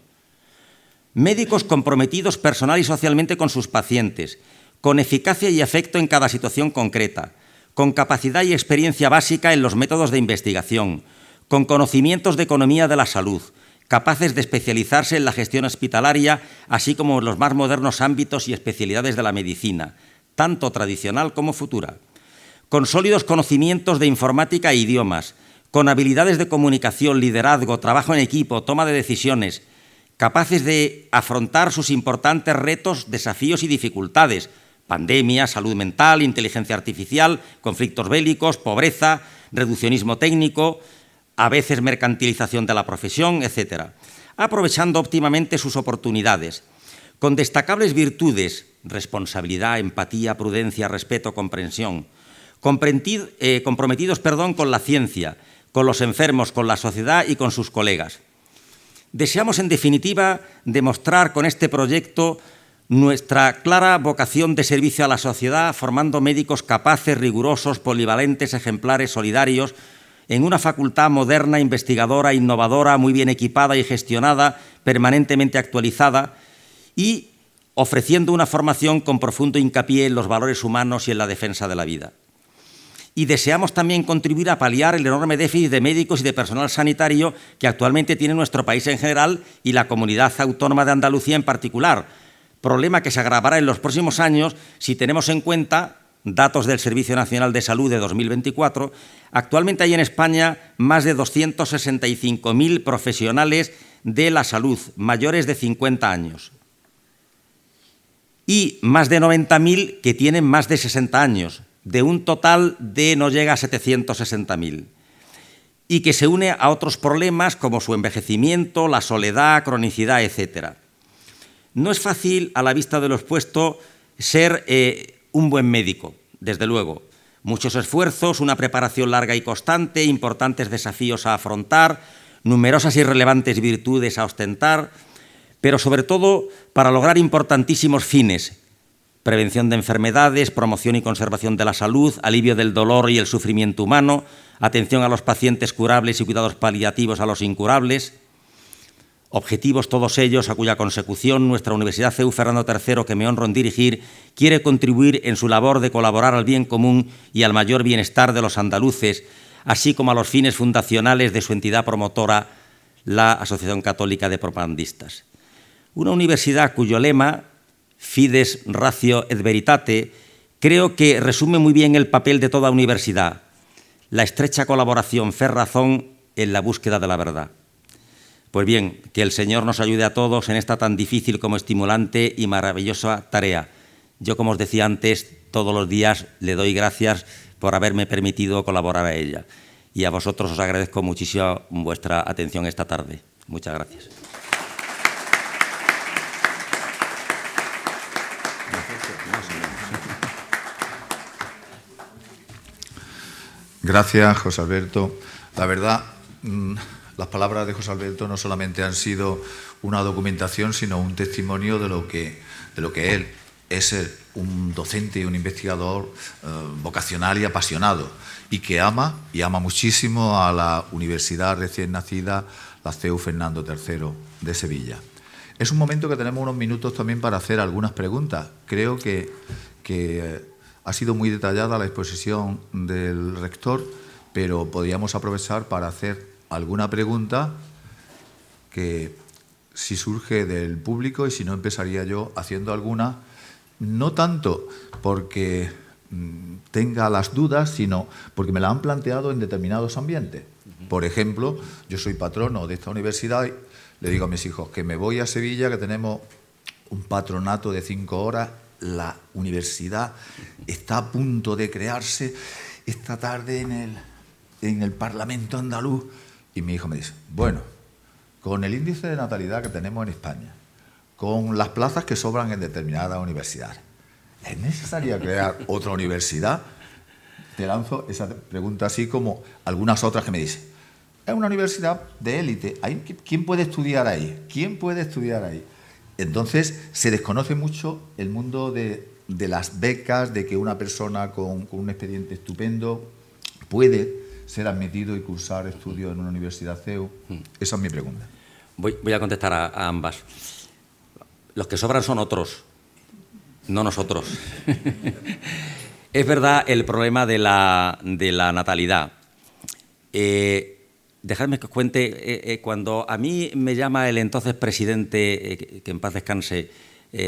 Speaker 2: Médicos comprometidos personal y socialmente con sus pacientes, con eficacia y afecto en cada situación concreta, con capacidad y experiencia básica en los métodos de investigación, con conocimientos de economía de la salud, capaces de especializarse en la gestión hospitalaria, así como en los más modernos ámbitos y especialidades de la medicina, tanto tradicional como futura, con sólidos conocimientos de informática e idiomas, con habilidades de comunicación, liderazgo, trabajo en equipo, toma de decisiones, capaces de afrontar sus importantes retos, desafíos y dificultades, pandemia, salud mental, inteligencia artificial, conflictos bélicos, pobreza, reduccionismo técnico, a veces mercantilización de la profesión, etc., aprovechando óptimamente sus oportunidades, con destacables virtudes, responsabilidad, empatía, prudencia, respeto, comprensión, comprometidos con la ciencia, con los enfermos, con la sociedad y con sus colegas. Deseamos, en definitiva, demostrar con este proyecto Nuestra clara vocación de servicio a la sociedad, formando médicos capaces, rigurosos, polivalentes, ejemplares, solidarios, en una facultad moderna, investigadora, innovadora, muy bien equipada y gestionada, permanentemente actualizada y ofreciendo una formación con profundo hincapié en los valores humanos y en la defensa de la vida. Y deseamos también contribuir a paliar el enorme déficit de médicos y de personal sanitario que actualmente tiene nuestro país en general y la comunidad autónoma de Andalucía en particular, problema que se agravará en los próximos años si tenemos en cuenta datos del Servicio Nacional de Salud de 2024. Actualmente hay en España más de 265.000 profesionales de la salud mayores de 50 años y más de 90.000 que tienen más de 60 años, de un total de no llega a 760.000, y que se une a otros problemas como su envejecimiento, la soledad, cronicidad, etc. No es fácil, a la vista de lo expuesto, ser un buen médico, desde luego. Muchos esfuerzos, una preparación larga y constante, importantes desafíos a afrontar, numerosas y relevantes virtudes a ostentar, pero sobre todo para lograr importantísimos fines: prevención de enfermedades, promoción y conservación de la salud, alivio del dolor y el sufrimiento humano, atención a los pacientes curables y cuidados paliativos a los incurables. Objetivos todos ellos a cuya consecución nuestra Universidad CEU Fernando III, que me honro en dirigir, quiere contribuir en su labor de colaborar al bien común y al mayor bienestar de los andaluces, así como a los fines fundacionales de su entidad promotora, la Asociación Católica de Propagandistas. Una universidad cuyo lema, Fides Ratio et Veritate, creo que resume muy bien el papel de toda universidad: la estrecha colaboración, fe, razón en la búsqueda de la verdad. Pues bien, que el Señor nos ayude a todos en esta tan difícil como estimulante y maravillosa tarea. Yo, como os decía antes, todos los días le doy gracias por haberme permitido colaborar a ella. Y a vosotros os agradezco muchísimo vuestra atención esta tarde. Muchas gracias.
Speaker 1: Gracias, José Alberto. La verdad, las palabras de José Alberto no solamente han sido una documentación, sino un testimonio de lo que él es un docente y un investigador vocacional y apasionado, y que ama muchísimo a la universidad recién nacida, la CEU Fernando III de Sevilla. Es un momento que tenemos unos minutos también para hacer algunas preguntas. Creo que ha sido muy detallada la exposición del rector, pero podríamos aprovechar para hacer alguna pregunta que, si surge del público, y si no, empezaría yo haciendo alguna, no tanto porque tenga las dudas, sino porque me la han planteado en determinados ambientes. Por ejemplo, yo soy patrono de esta universidad y le digo a mis hijos que me voy a Sevilla, que tenemos un patronato de 5 horas, la universidad está a punto de crearse esta tarde en el Parlamento andaluz. Y mi hijo me dice, bueno, con el índice de natalidad que tenemos en España, con las plazas que sobran en determinadas universidades, ¿es necesario crear otra universidad? Te lanzo esa pregunta, así como algunas otras que me dicen, es una universidad de élite, ¿quién puede estudiar ahí? ¿Quién puede estudiar ahí? Entonces, se desconoce mucho el mundo de las becas, de que una persona con un expediente estupendo puede ser admitido y cursar estudios en una universidad CEU. Esa es mi pregunta.
Speaker 2: Voy a contestar a ambas. Los que sobran son otros, no nosotros. Es verdad el problema de la natalidad. Dejadme que os cuente, cuando a mí me llama el entonces presidente, que en paz descanse,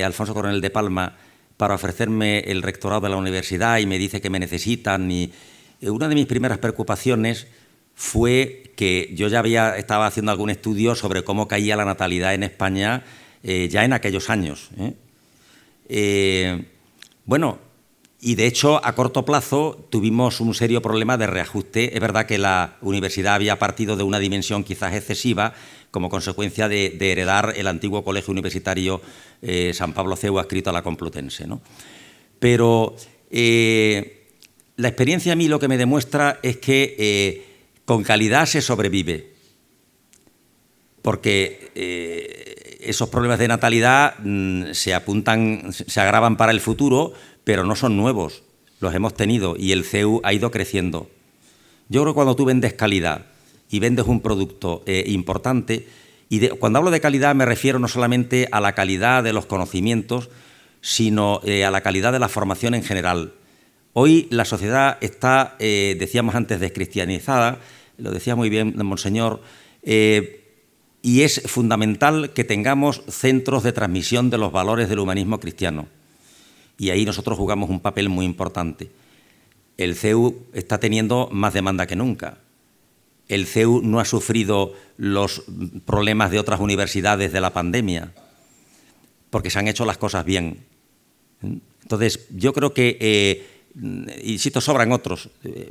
Speaker 2: Alfonso Coronel de Palma, para ofrecerme el rectorado de la universidad, y me dice que me necesitan, y una de mis primeras preocupaciones fue que yo ya estaba haciendo algún estudio sobre cómo caía la natalidad en España ya en aquellos años. Bueno, y de hecho, a corto plazo tuvimos un serio problema de reajuste. Es verdad que la universidad había partido de una dimensión quizás excesiva como consecuencia de heredar el antiguo colegio universitario San Pablo CEU adscrito a la Complutense, ¿no? Pero la experiencia a mí lo que me demuestra es que con calidad se sobrevive, porque esos problemas de natalidad se agravan para el futuro, pero no son nuevos, los hemos tenido y el CEU ha ido creciendo. Yo creo que cuando tú vendes calidad y vendes un producto importante, cuando hablo de calidad me refiero no solamente a la calidad de los conocimientos, sino a la calidad de la formación en general. Hoy la sociedad está, decíamos antes, descristianizada, lo decía muy bien Monseñor, y es fundamental que tengamos centros de transmisión de los valores del humanismo cristiano. Y ahí nosotros jugamos un papel muy importante. El CEU está teniendo más demanda que nunca. El CEU no ha sufrido los problemas de otras universidades de la pandemia, porque se han hecho las cosas bien. Entonces, yo creo que, insisto, sobran otros.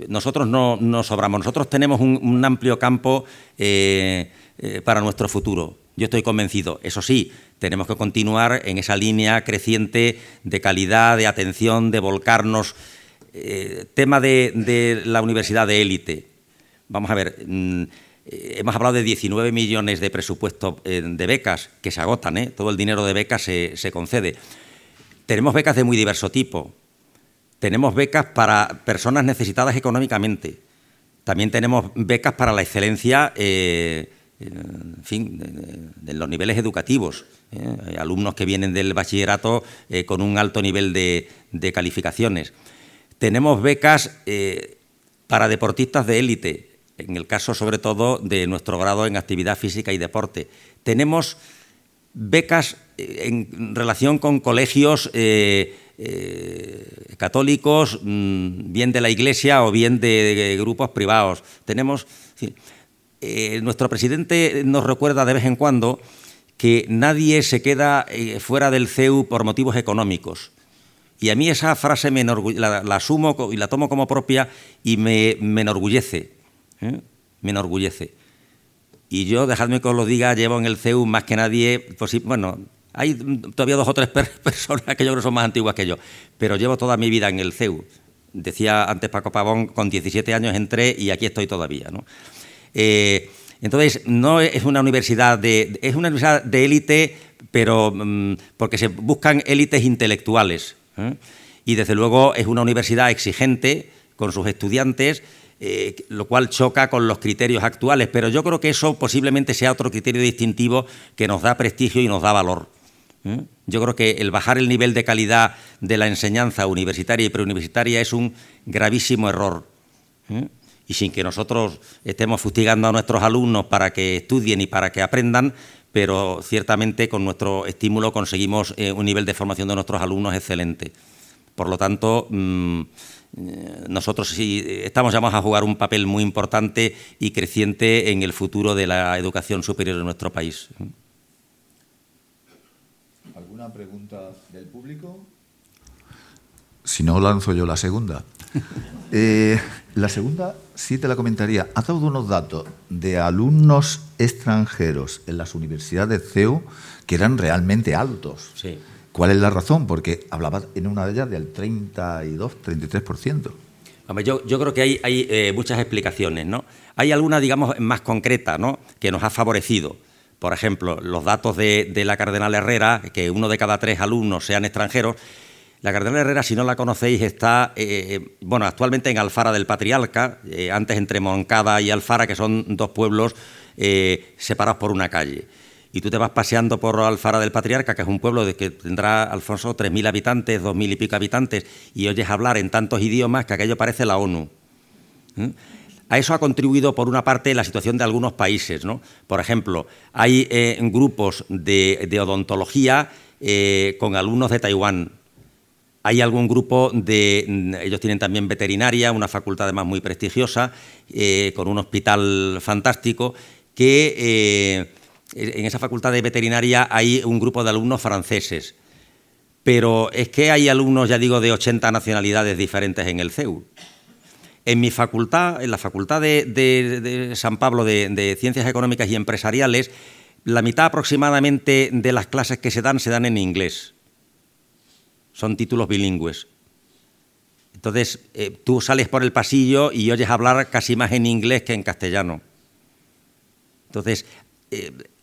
Speaker 2: Nosotros no sobramos. Nosotros tenemos un amplio campo para nuestro futuro. Yo estoy convencido. Eso sí, tenemos que continuar en esa línea creciente de calidad, de atención, de volcarnos. Tema de la universidad de élite. Vamos a ver, hemos hablado de 19 millones de presupuesto de becas que se agotan, todo el dinero de becas se concede. Tenemos becas de muy diverso tipo. Tenemos becas para personas necesitadas económicamente. También tenemos becas para la excelencia, en fin, de los niveles educativos. Hay alumnos que vienen del bachillerato con un alto nivel de calificaciones. Tenemos becas para deportistas de élite, en el caso sobre todo de nuestro grado en actividad física y deporte. Tenemos becas en relación con colegios católicos, bien de la Iglesia o bien de grupos privados. Tenemos, nuestro presidente nos recuerda de vez en cuando que nadie se queda fuera del CEU por motivos económicos. Y a mí esa frase la asumo y la tomo como propia y me enorgullece. Me enorgullece. Y yo, dejadme que os lo diga, llevo en el CEU más que nadie, pues, bueno, hay todavía 2 o 3 personas que yo creo que son más antiguas que yo, pero llevo toda mi vida en el CEU. Decía antes Paco Pavón, con 17 años entré y aquí estoy todavía, ¿no? Entonces, no es una universidad es una universidad de élite, pero porque se buscan élites intelectuales. Y desde luego es una universidad exigente con sus estudiantes, lo cual choca con los criterios actuales, pero yo creo que eso posiblemente sea otro criterio distintivo que nos da prestigio y nos da valor. Yo creo que el bajar el nivel de calidad de la enseñanza universitaria y preuniversitaria es un gravísimo error. Y sin que nosotros estemos fustigando a nuestros alumnos para que estudien y para que aprendan, pero ciertamente con nuestro estímulo conseguimos un nivel de formación de nuestros alumnos excelente. Por lo tanto, nosotros sí estamos llamados a jugar un papel muy importante y creciente en el futuro de la educación superior en nuestro país.
Speaker 1: ¿Alguna pregunta del público? Si no, lanzo yo la segunda. La segunda sí te la comentaría. Ha dado unos datos de alumnos extranjeros en las universidades CEU que eran realmente altos.
Speaker 2: Sí.
Speaker 1: ¿Cuál es la razón? Porque hablaba en una de ellas del 32, 33%.
Speaker 2: Hombre, yo creo que hay muchas explicaciones, ¿no? Hay alguna, digamos, más concreta, ¿no?, que nos ha favorecido. Por ejemplo, los datos de la Cardenal Herrera, que 1 de cada 3 alumnos sean extranjeros. La Cardenal Herrera, si no la conocéis, está actualmente en Alfara del Patriarca, antes entre Moncada y Alfara, que son 2 pueblos separados por una calle. Y tú te vas paseando por Alfara del Patriarca, que es un pueblo que tendrá, Alfonso, 3.000 habitantes, 2.000 y pico habitantes, y oyes hablar en tantos idiomas que aquello parece la ONU. A eso ha contribuido, por una parte, la situación de algunos países, ¿no? Por ejemplo, hay grupos de odontología con alumnos de Taiwán. Hay algún grupo ellos tienen también veterinaria, una facultad además muy prestigiosa, con un hospital fantástico, que en esa facultad de veterinaria hay un grupo de alumnos franceses. Pero es que hay alumnos, ya digo, de 80 nacionalidades diferentes en el CEU. En mi facultad, en la Facultad de San Pablo de Ciencias Económicas y Empresariales, la mitad aproximadamente de las clases que se dan en inglés. Son títulos bilingües. Entonces, tú sales por el pasillo y oyes hablar casi más en inglés que en castellano. Entonces,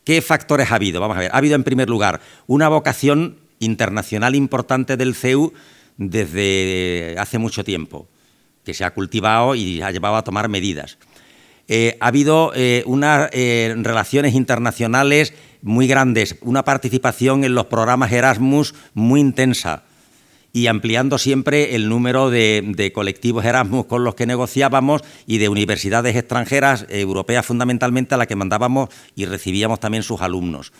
Speaker 2: ¿Qué factores ha habido? Vamos a ver. Ha habido, en primer lugar, una vocación internacional importante del CEU desde hace mucho tiempo, que se ha cultivado y ha llevado a tomar medidas. Ha habido unas relaciones internacionales muy grandes, una participación en los programas Erasmus muy intensa y ampliando siempre el número de colectivos Erasmus con los que negociábamos y de universidades extranjeras, europeas fundamentalmente, a las que mandábamos y recibíamos también sus alumnos.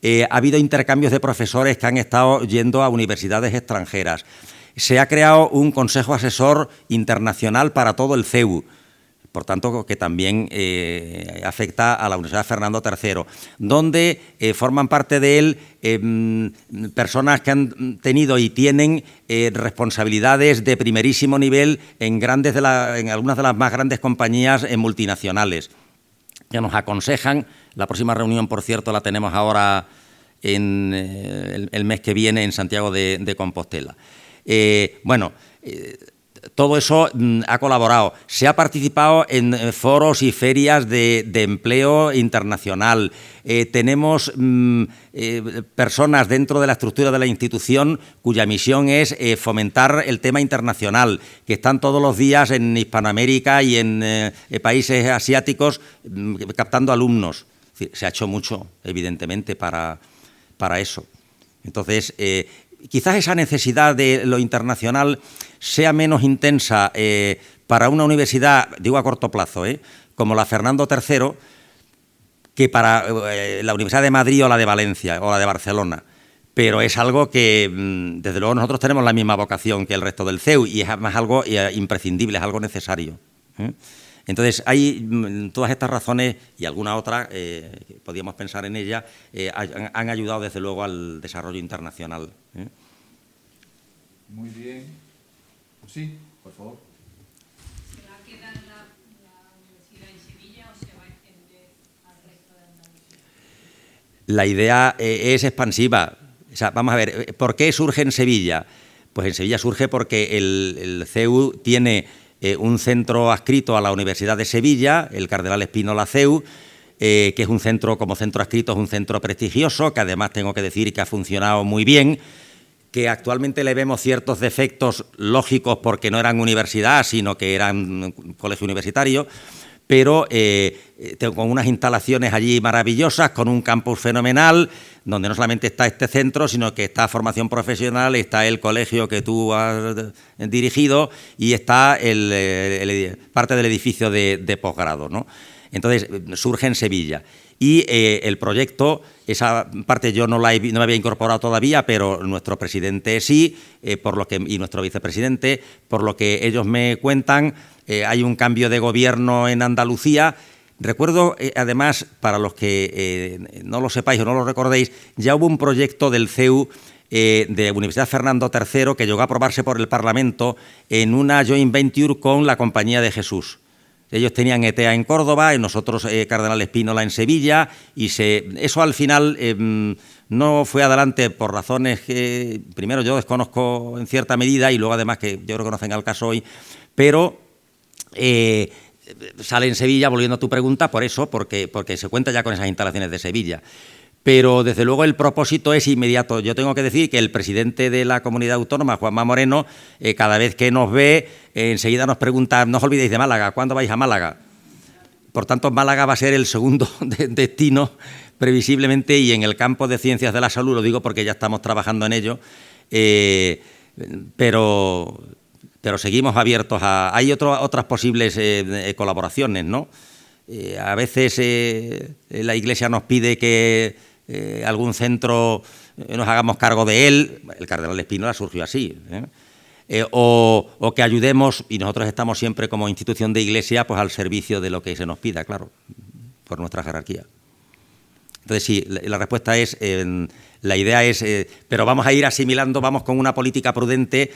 Speaker 2: Ha habido intercambios de profesores que han estado yendo a universidades extranjeras. Se ha creado un consejo asesor internacional para todo el CEU, por tanto, que también afecta a la Universidad Fernando III, donde forman parte de él personas que han tenido y tienen responsabilidades de primerísimo nivel en algunas de las más grandes compañías multinacionales, que nos aconsejan. La próxima reunión, por cierto, la tenemos ahora en el mes que viene en Santiago de Compostela. Todo eso ha colaborado. Se ha participado en foros y ferias de empleo internacional. Tenemos personas dentro de la estructura de la institución cuya misión es fomentar el tema internacional, que están todos los días en Hispanoamérica y en países asiáticos captando alumnos. Es decir, se ha hecho mucho, evidentemente, para eso. Entonces, quizás esa necesidad de lo internacional sea menos intensa para una universidad, digo a corto plazo, como la Fernando III, que para la Universidad de Madrid o la de Valencia o la de Barcelona. Pero es algo que, desde luego, nosotros tenemos la misma vocación que el resto del CEU y es además algo imprescindible, es algo necesario. Entonces, hay todas estas razones y alguna otra, podríamos pensar en ellas, han ayudado desde luego al desarrollo internacional.
Speaker 1: Muy bien. Sí, por favor.
Speaker 3: ¿Se va a quedar la universidad en Sevilla o se va a extender al resto de Andalucía?
Speaker 2: La idea es expansiva. O sea, vamos a ver, ¿por qué surge en Sevilla? Pues en Sevilla surge porque el CEU tiene un centro adscrito a la Universidad de Sevilla, el Cardenal Spínola CEU, que es un centro, como centro adscrito, es un centro prestigioso, que además tengo que decir que ha funcionado muy bien, que actualmente le vemos ciertos defectos lógicos porque no eran universidad, sino que eran colegio universitario, pero con unas instalaciones allí maravillosas, con un campus fenomenal, donde no solamente está este centro, sino que está formación profesional, está el colegio que tú has dirigido y está parte del edificio de posgrado, ¿no? Entonces, surge en Sevilla. Y el proyecto, esa parte yo no me había incorporado todavía, pero nuestro presidente sí, y nuestro vicepresidente, por lo que ellos me cuentan, hay un cambio de gobierno en Andalucía. Recuerdo, además, para los que no lo sepáis o no lo recordéis, ya hubo un proyecto del CEU de Universidad Fernando III que llegó a aprobarse por el Parlamento en una joint venture con la Compañía de Jesús. Ellos tenían ETEA en Córdoba y nosotros Cardenal Spínola en Sevilla y eso al final no fue adelante por razones que primero yo desconozco en cierta medida y luego además que yo creo que no hacen al caso hoy, pero sale en Sevilla, volviendo a tu pregunta, por eso, porque se cuenta ya con esas instalaciones de Sevilla. Pero, desde luego, el propósito es inmediato. Yo tengo que decir que el presidente de la comunidad autónoma, Juanma Moreno, cada vez que nos ve, enseguida nos pregunta, no os olvidéis de Málaga, ¿cuándo vais a Málaga? Por tanto, Málaga va a ser el segundo destino, previsiblemente, y en el campo de ciencias de la salud, lo digo porque ya estamos trabajando en ello, pero seguimos abiertos a... Hay otras posibles colaboraciones, ¿no? A veces la Iglesia nos pide que algún centro nos hagamos cargo de él, el Cardenal Spínola surgió así, o que ayudemos, y nosotros estamos siempre como institución de Iglesia pues al servicio de lo que se nos pida, claro, por nuestra jerarquía. Entonces sí, la respuesta es, la idea es, pero vamos a ir asimilando, vamos con una política prudente,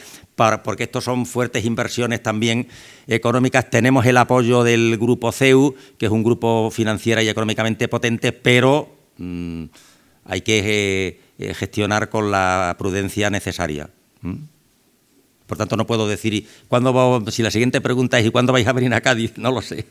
Speaker 2: porque estos son fuertes inversiones también económicas. Tenemos el apoyo del Grupo CEU, que es un grupo financiera y económicamente potente, pero hay que gestionar con la prudencia necesaria. Por tanto, no puedo decir, si la siguiente pregunta es ¿y cuándo vais a venir a Cádiz? No lo sé.